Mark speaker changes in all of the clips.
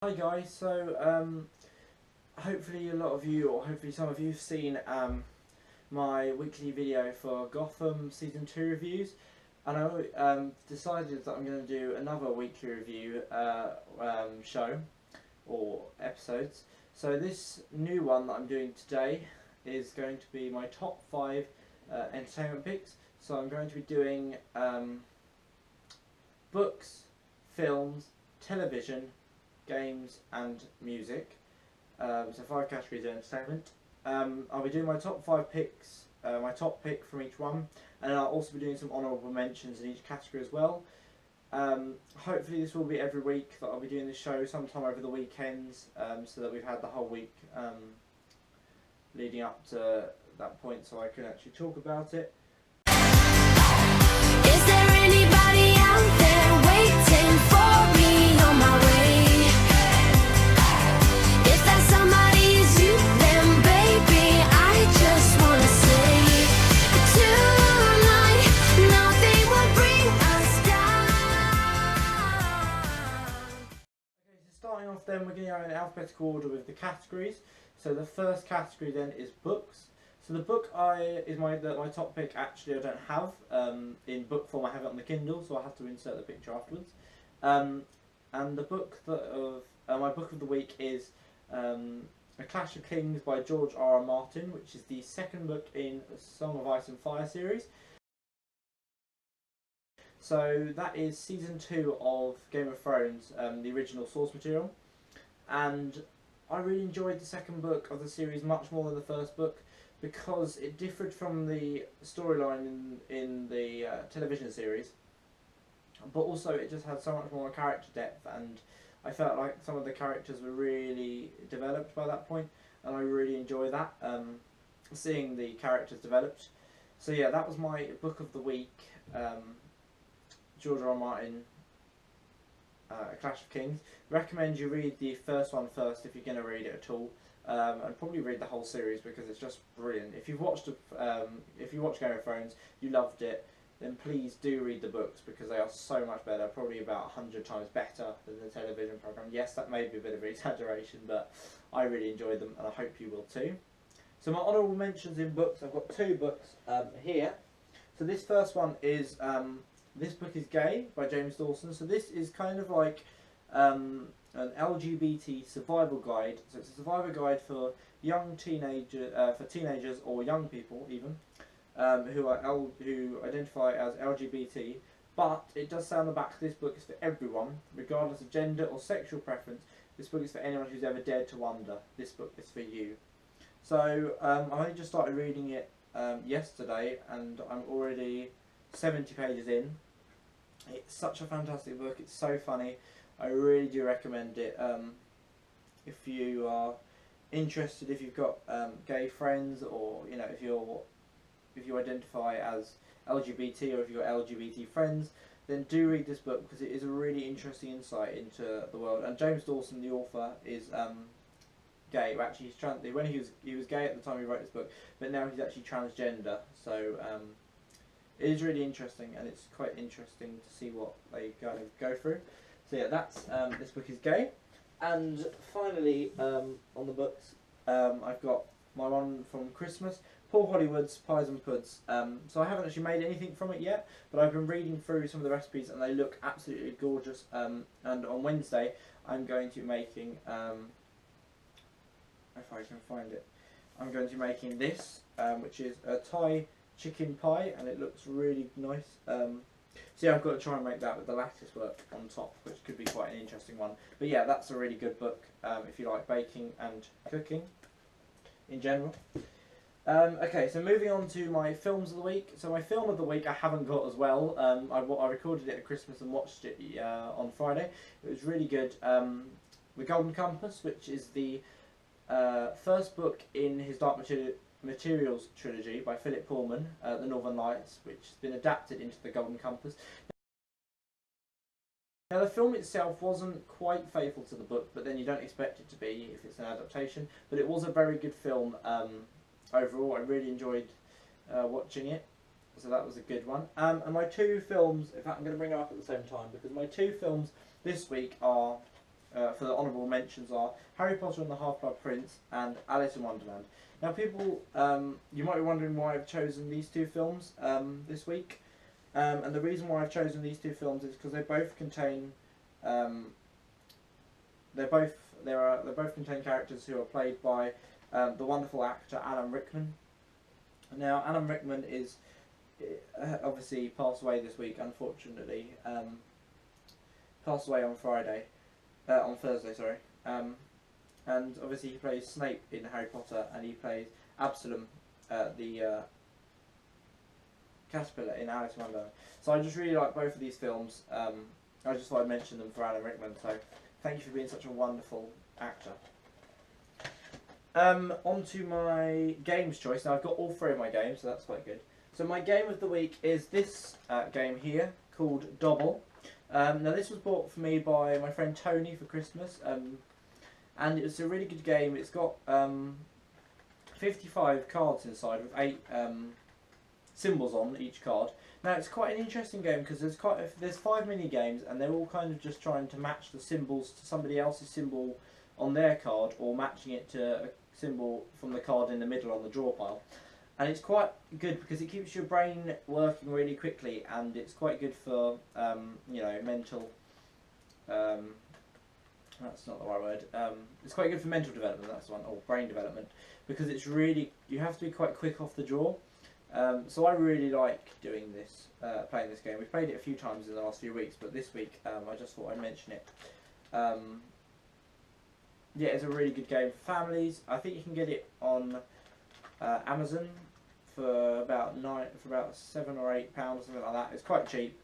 Speaker 1: Hi guys, hopefully a lot of you, or hopefully some of you have seen my weekly video for Gotham Season 2 reviews, and I decided that I'm going to do another weekly review show, or episodes. So this new one that I'm doing today is going to be my top 5 entertainment picks. So I'm going to be doing books, films, television, games and music. So 5 categories of entertainment. I'll be doing my top 5 picks, my top pick from each one, and I'll also be doing some honourable mentions in each category as well. Hopefully this will be every week that I'll be doing this show, sometime over the weekends, so that we've had the whole week leading up to that point so I can actually talk about it.
Speaker 2: Is there anybody out there waiting for me on my way? If that somebody is you, then baby, I just wanna say tonight, nothing will bring us down.
Speaker 1: Okay, so starting off then, we're going to go in alphabetical order with the categories. So the first category then is books. So the book is my top pick. Actually, I don't have in book form. I have it on the Kindle, so I have to insert the picture afterwards. And the book my book of the week is A Clash of Kings by George R. Martin, which is the second book in the Song of Ice and Fire series. So that is season 2 of Game of Thrones, the original source material, and I really enjoyed the second book of the series much more than the first book, because it differed from the storyline in the television series, but also it just had so much more character depth, and I felt like some of the characters were really developed by that point, and I really enjoy that, seeing the characters developed. So yeah, that was my book of the week, George R. R. Martin, A Clash of Kings. Recommend you read the first one first if you're going to read it at all. And probably read the whole series because it's just brilliant. If you've watched Game of Thrones, you loved it, then please do read the books because they are so much better, probably about 100 times better than the television program. Yes, that may be a bit of an exaggeration, but I really enjoyed them, and I hope you will too. So my honourable mentions in books, I've got 2 books here. So this first one is This Book is Gay by James Dawson. So this is kind of like an LGBT survival guide. So it's a survival guide for teenagers or young people even who identify as LGBT. But it does say on the back, this book is for everyone, regardless of gender or sexual preference. This book is for anyone who's ever dared to wonder. This book is for you. So I only just started reading it yesterday, and I'm already 70 pages in. It's such a fantastic book. It's so funny. I really do recommend it. If you are interested, if you've got gay friends, or if you identify as LGBT, or if you've got LGBT friends, then do read this book because it is a really interesting insight into the world. And James Dawson, the author, is gay. Well, actually, when he was gay at the time he wrote this book, but now he's actually transgender. So it is really interesting, and it's quite interesting to see what they kind of go through. So yeah, that's This Book is Gay. And finally, on the books, I've got my one from Christmas, Paul Hollywood's Pies and Puds. So I haven't actually made anything from it yet, but I've been reading through some of the recipes and they look absolutely gorgeous. And on Wednesday, I'm going to be making, if I can find it, I'm going to be making this, which is a Thai chicken pie, and it looks really nice. So yeah, I've got to try and make that with the lattice work on top, which could be quite an interesting one. But yeah, that's a really good book if you like baking and cooking in general. Okay, so moving on to my films of the week. So my film of the week I haven't got as well. I recorded it at Christmas and watched it on Friday. It was really good. The Golden Compass, which is the first book in his Dark Materials trilogy by Philip Pullman, The Northern Lights, which has been adapted into The Golden Compass. Now the film itself wasn't quite faithful to the book, but then you don't expect it to be if it's an adaptation, but it was a very good film overall. I really enjoyed watching it, so that was a good one. And my 2 films, in fact I'm going to bring them up at the same time, because my 2 films this week are for the honourable mentions are Harry Potter and the Half-Blood Prince and Alice in Wonderland. Now, people, you might be wondering why I've chosen these two films this week, and the reason why I've chosen these two films is because they both contain, they both contain characters who are played by the wonderful actor Alan Rickman. Now, Alan Rickman is obviously passed away this week, unfortunately. Passed away on Thursday, sorry. And obviously he plays Snape in Harry Potter, and he plays Absalom, the caterpillar in Alice in Wonderland. So I just really like both of these films. I just thought I'd mention them for Alan Rickman, so thank you for being such a wonderful actor. On to my games choice. Now I've got all three of my games, so that's quite good. So my game of the week is this game here, called Dobble. Now this was bought for me by my friend Tony for Christmas, and it's a really good game. It's got 55 cards inside with 8 symbols on each card. Now it's quite an interesting game because there's 5 mini games, and they're all kind of just trying to match the symbols to somebody else's symbol on their card, or matching it to a symbol from the card in the middle on the draw pile. And it's quite good because it keeps your brain working really quickly, and it's quite good for you know, mental. That's not the right word. It's quite good for mental development. That's the one, or brain development, because it's really, you have to be quite quick off the draw. So I really like doing this, playing this game. We've played it a few times in the last few weeks, but this week I just thought I'd mention it. Yeah, it's a really good game for families. I think you can get it on Amazon for about £7 or £8 or something like that. It's quite cheap.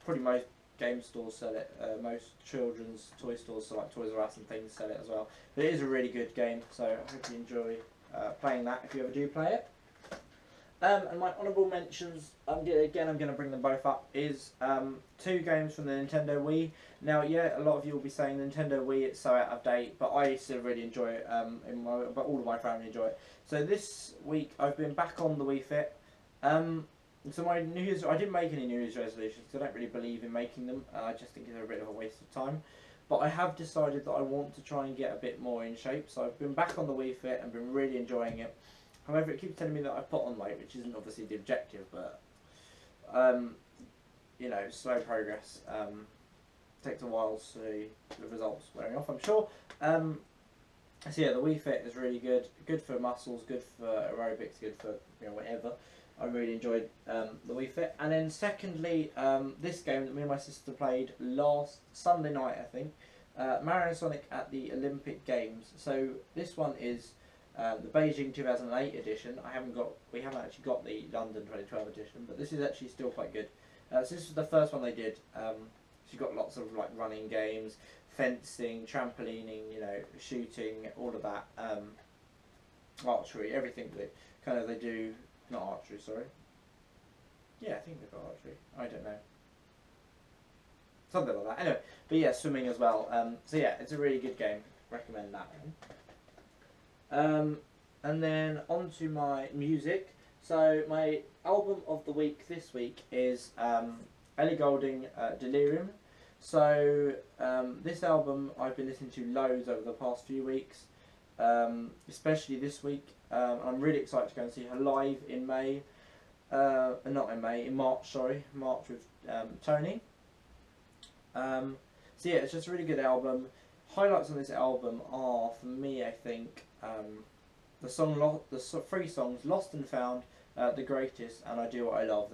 Speaker 1: Pretty most game stores sell it. Most children's toy stores, so like Toys R Us and things, sell it as well. But it is a really good game, so I hope you enjoy playing that if you ever do play it. And my honourable mentions, again I'm going to bring them both up, is 2 games from the Nintendo Wii. Now, yeah, a lot of you will be saying the Nintendo Wii, it's so out of date, but I still really enjoy it, but all of my family enjoy it. So this week I've been back on the Wii Fit. So my New Year's, I didn't make any New Year's resolutions because I don't really believe in making them. I just think it's a bit of a waste of time. But I have decided that I want to try and get a bit more in shape. So I've been back on the Wii Fit and been really enjoying it. However, it keeps telling me that I've put on weight, which isn't obviously the objective, but you know, slow progress. Takes a while to see the results wearing off, I'm sure. So yeah, the Wii Fit is really good. Good for muscles, good for aerobics, good for, you know, whatever. I really enjoyed the Wii Fit. And then secondly, this game that me and my sister played last Sunday night, I think, Mario and Sonic at the Olympic Games. So this one is the Beijing 2008 edition. We haven't actually got the London 2012 edition, but this is actually still quite good. So this is the first one they did. So you've got lots of like running games, fencing, trampolining, you know, shooting, all of that, archery, everything that kind of they do. Not archery, sorry. Yeah, I think they've got archery. I don't know. Something like that. Anyway, but yeah, swimming as well. So yeah, it's a really good game. Recommend that one. And then on to my music. So my album of the week this week is Ellie Goulding, Delirium. So this album I've been listening to loads over the past few weeks, especially this week. I'm really excited to go and see her live in May. In March, sorry. March with Tony. So yeah, it's just a really good album. Highlights on this album are, for me, I think, the 3 songs, Lost and Found, The Greatest, and I Do What I Love.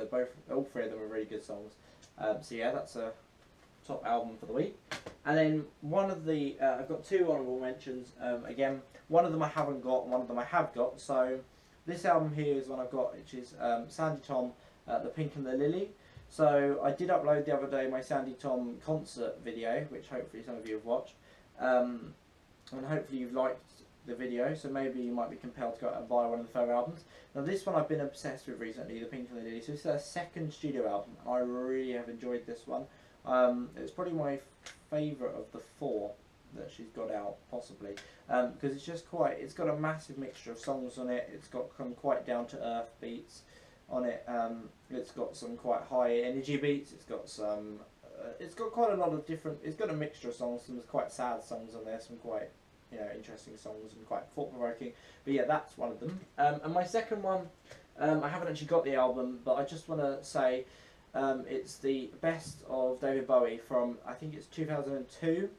Speaker 1: All 3 of them are really good songs. So yeah, that's a top album for the week. And then one of the, I've got 2 honourable mentions. Again, one of them I haven't got, one of them I have got. So this album here is one I've got, which is Sandy Tom, The Pink and the Lily. So I did upload the other day my Sandy Tom concert video, which hopefully some of you have watched. And hopefully you've liked the video, so maybe you might be compelled to go out and buy one of the further albums. Now this one I've been obsessed with recently, The Pink and the Lily. So this is her 2nd studio album, and I really have enjoyed this one. It's probably my favourite of the 4 that she's got out, possibly, because it's just it's got a massive mixture of songs on it. It's got some quite down to earth beats on it. It's got some quite high energy beats. It's got some it's got quite a lot of different. It's got a mixture of songs. Some quite sad songs on there. Some quite interesting songs and quite thought provoking. But yeah, that's one of them. And my second one, I haven't actually got the album, but I just want to say it's the best of David Bowie from, I think it's 2002.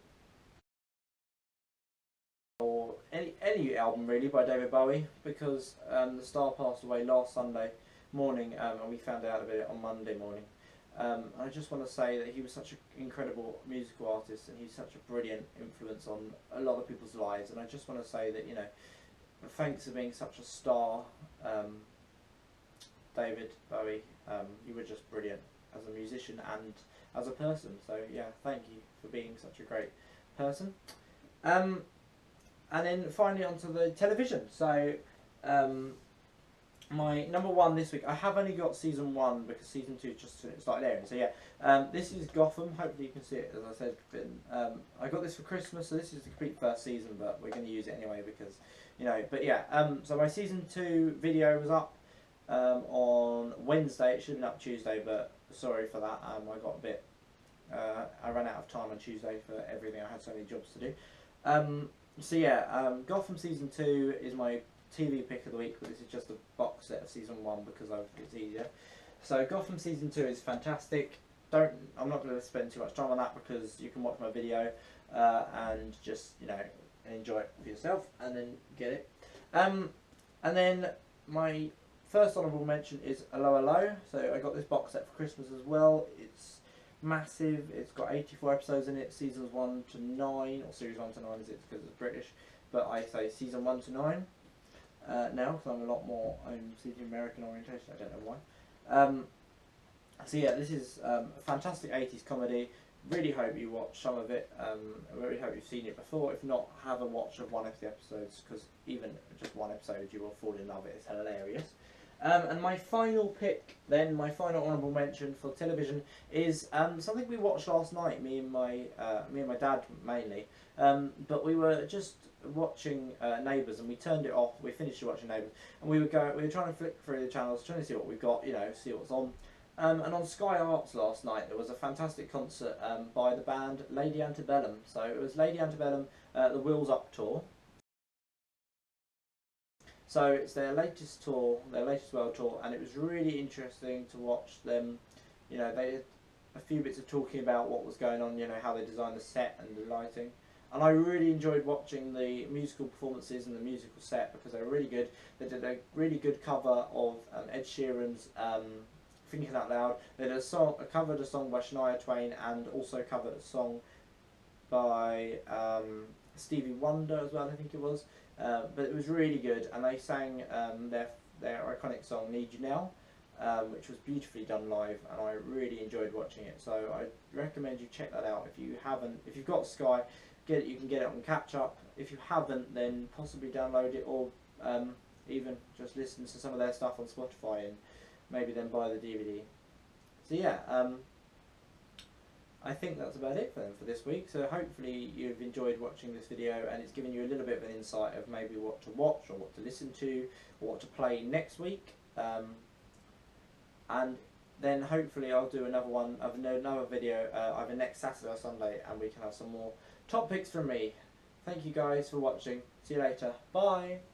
Speaker 1: Or any album really by David Bowie, because the star passed away last Sunday morning, and we found out about it on Monday morning. I just want to say that he was such an incredible musical artist, and he's such a brilliant influence on a lot of people's lives. And I just want to say that thanks for being such a star, David Bowie. You were just brilliant as a musician and as a person. So yeah, thank you for being such a great person. And then finally onto the television. So my number one this week, I have only got season 1 because season 2 just started airing. So yeah, this is Gotham. Hopefully you can see it, as I said. I got this for Christmas, so this is the complete first season, but we're going to use it anyway because, But yeah, so my season 2 video was up on Wednesday. It should have been up Tuesday, but sorry for that. I got a bit. I ran out of time on Tuesday for everything. I had so many jobs to do. So yeah, Gotham season 2 is my TV pick of the week, but this is just a box set of season 1 because it's easier. So Gotham season 2 is fantastic. I'm not going to spend too much time on that because you can watch my video and just enjoy it for yourself and then get it. And then my first honourable mention is Hello Hello. So I got this box set for Christmas as well. It's massive. It's got 84 episodes in it, seasons 1 to 9, or series 1 to 9 is it because it's British, but I say season 1 to 9 now because I'm a lot more seeing American orientation. I don't know why. So yeah, this is a fantastic 80s comedy. Really hope you watch some of it. I really hope you've seen it before. If not, have a watch of one of the episodes because even just one episode you will fall in love with it. It's hilarious. And my final pick, then, my final honourable mention for television is something we watched last night. Me and my dad mainly. But we were just watching Neighbours, and we turned it off. We finished watching Neighbours, and we were trying to flick through the channels, trying to see what we got, see what's on. And on Sky Arts last night there was a fantastic concert by the band Lady Antebellum. So it was Lady Antebellum, the Wheels Up tour. So it's their latest tour, their latest world tour, and it was really interesting to watch them. They had a few bits of talking about what was going on, how they designed the set and the lighting. And I really enjoyed watching the musical performances and the musical set because they were really good. They did a really good cover of Ed Sheeran's Thinking Out Loud. They did covered a song by Shania Twain and also covered a song by Stevie Wonder as well, I think it was. But it was really good, and they sang their iconic song "Need You Now," which was beautifully done live, and I really enjoyed watching it. So I recommend you check that out if you haven't. If you've got Sky, get it. You can get it on catch up. If you haven't, then possibly download it, or even just listen to some of their stuff on Spotify, and maybe then buy the DVD. So yeah. I think that's about it for them for this week. So hopefully you've enjoyed watching this video and it's given you a little bit of an insight of maybe what to watch or what to listen to or what to play next week. And then hopefully I'll do another video either next Saturday or Sunday, and we can have some more top picks from me. Thank you guys for watching. See you later. Bye.